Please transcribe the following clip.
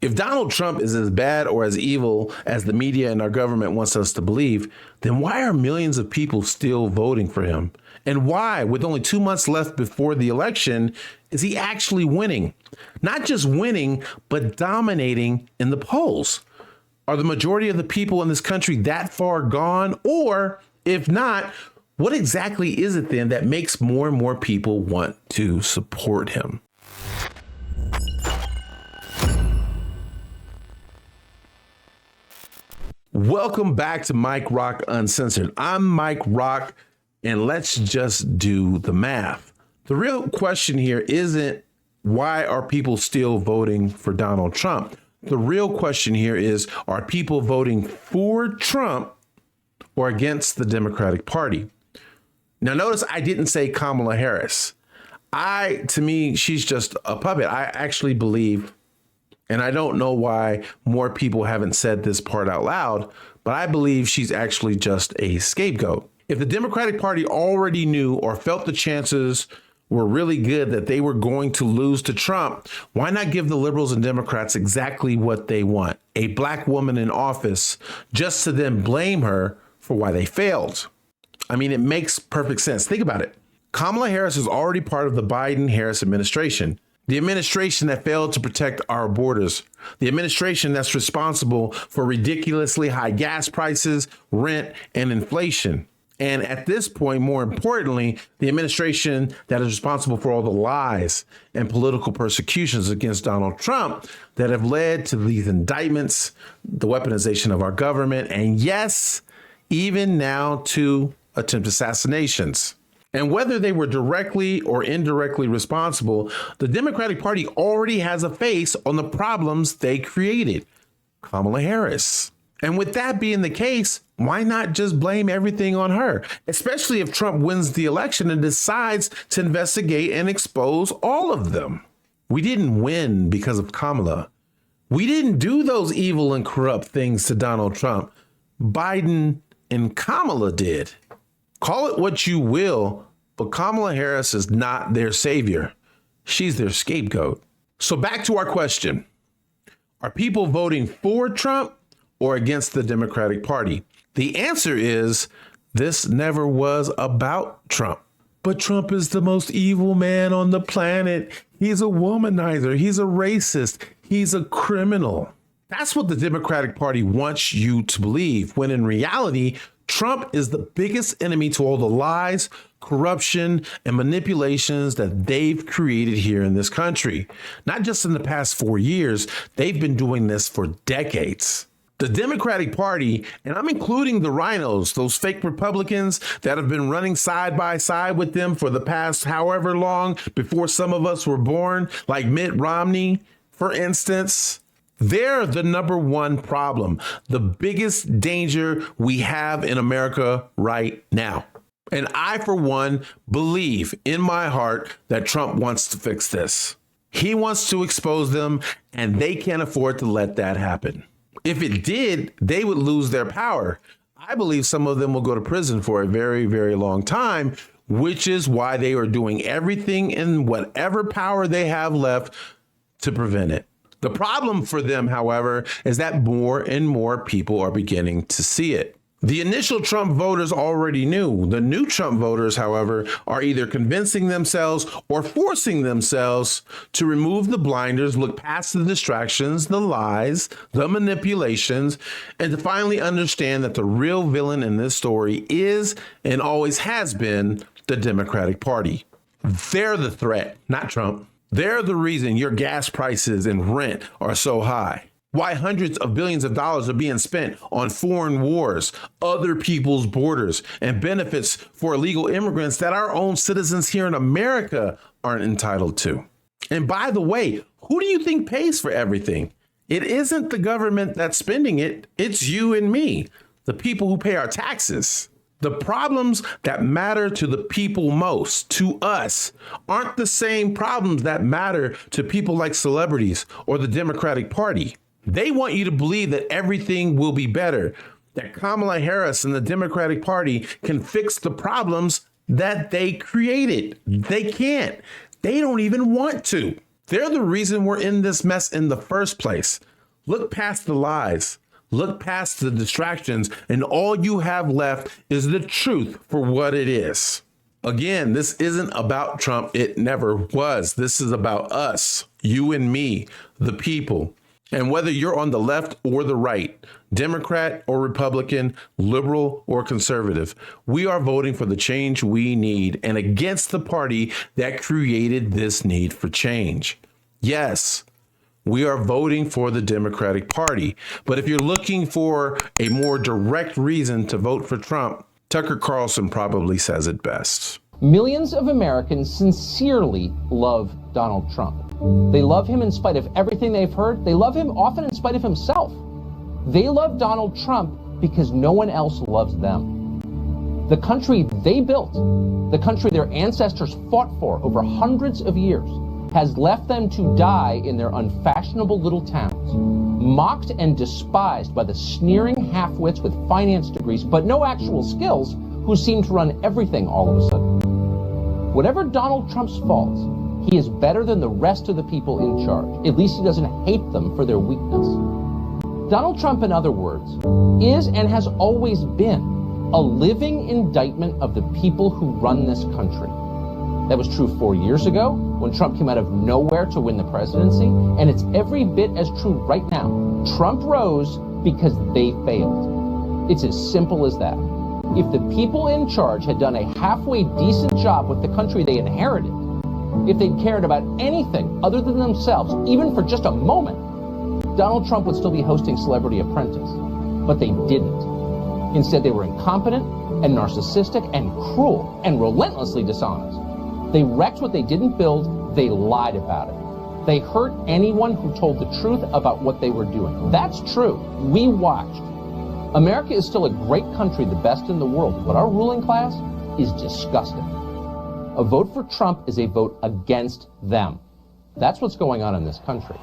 If Donald Trump is as bad or as evil as the media and our government wants us to believe, then why are millions of people still voting for him? And why, with only 2 months left before the election, is he actually winning? Not just winning, but dominating in the polls. Are the majority of the people in this country that far gone? Or if not, what exactly is it then that makes more and more people want to support him? Welcome back to Mike Rock Uncensored. I'm Mike Rock, and let's just do the math. The real question here isn't why are people still voting for Donald Trump? The real question here is, are people voting for Trump or against the Democratic Party? Now, notice I didn't say Kamala Harris. To me, she's just a puppet. I actually believe, and I don't know why more people haven't said this part out loud, but I believe she's actually just a scapegoat. If the Democratic Party already knew or felt the chances were really good that they were going to lose to Trump, why not give the liberals and Democrats exactly what they want? A black woman in office, just to then blame her for why they failed. I mean, it makes perfect sense. Think about it. Kamala Harris is already part of the Biden-Harris administration. The administration that failed to protect our borders, the administration that's responsible for ridiculously high gas prices, rent, and inflation. And at this point, more importantly, the administration that is responsible for all the lies and political persecutions against Donald Trump that have led to these indictments, the weaponization of our government, and yes, even now to attempted assassinations. And whether they were directly or indirectly responsible, the Democratic Party already has a face on the problems they created. Kamala Harris. And with that being the case, why not just blame everything on her? Especially if Trump wins the election and decides to investigate and expose all of them. We didn't win because of Kamala. We didn't do those evil and corrupt things to Donald Trump. Biden and Kamala did. Call it what you will, but Kamala Harris is not their savior. She's their scapegoat. So back to our question. Are people voting for Trump or against the Democratic Party? The answer is this never was about Trump. But Trump is the most evil man on the planet. He's a womanizer. He's a racist. He's a criminal. That's what the Democratic Party wants you to believe, when in reality, Trump is the biggest enemy to all the lies, corruption, and manipulations that they've created here in this country. Not just in the past 4 years, they've been doing this for decades. The Democratic Party, and I'm including the rhinos, those fake Republicans that have been running side by side with them for the past however long before some of us were born, like Mitt Romney, for instance. They're the number one problem, the biggest danger we have in America right now. And I, for one, believe in my heart that Trump wants to fix this. He wants to expose them, and they can't afford to let that happen. If it did, they would lose their power. I believe some of them will go to prison for a very, very long time, which is why they are doing everything in whatever power they have left to prevent it. The problem for them, however, is that more and more people are beginning to see it. The initial Trump voters already knew. The new Trump voters, however, are either convincing themselves or forcing themselves to remove the blinders, look past the distractions, the lies, the manipulations, and to finally understand that the real villain in this story is and always has been the Democratic Party. They're the threat, not Trump. They're the reason your gas prices and rent are so high. Why hundreds of billions of dollars are being spent on foreign wars, other people's borders, and benefits for illegal immigrants that our own citizens here in America aren't entitled to. And by the way, who do you think pays for everything? It isn't the government that's spending it. It's you and me, the people who pay our taxes. The problems that matter to the people most, to us, aren't the same problems that matter to people like celebrities or the Democratic Party. They want you to believe that everything will be better, that Kamala Harris and the Democratic Party can fix the problems that they created. They can't. They don't even want to. They're the reason we're in this mess in the first place. Look past the lies. Look past the distractions, and all you have left is the truth for what it is. Again, this isn't about Trump. It never was. This is about us, you and me, the people. And whether you're on the left or the right, Democrat or Republican, liberal or conservative, we are voting for the change we need and against the party that created this need for change. Yes, we are voting for the Democratic Party. But if you're looking for a more direct reason to vote for Trump, Tucker Carlson probably says it best. Millions of Americans sincerely love Donald Trump. They love him in spite of everything they've heard. They love him often in spite of himself. They love Donald Trump because no one else loves them. The country they built, the country their ancestors fought for over hundreds of years, has left them to die in their unfashionable little towns, mocked and despised by the sneering half-wits with finance degrees but no actual skills who seem to run everything all of a sudden. Whatever Donald Trump's faults, he is better than the rest of the people in charge. At least he doesn't hate them for their weakness. Donald Trump, in other words, is and has always been a living indictment of the people who run this country. That was true 4 years ago when Trump came out of nowhere to win the presidency, and it's every bit as true right now. Trump rose because they failed. It's as simple as that. If the people in charge had done a halfway decent job with the country they inherited, if they'd cared about anything other than themselves, even for just a moment, Donald Trump would still be hosting Celebrity Apprentice. But they didn't. Instead, they were incompetent and narcissistic and cruel and relentlessly dishonest. They wrecked what they didn't build. They lied about it. They hurt anyone who told the truth about what they were doing. That's true. We watched. America is still a great country, the best in the world, but our ruling class is disgusting. A vote for Trump is a vote against them. That's what's going on in this country.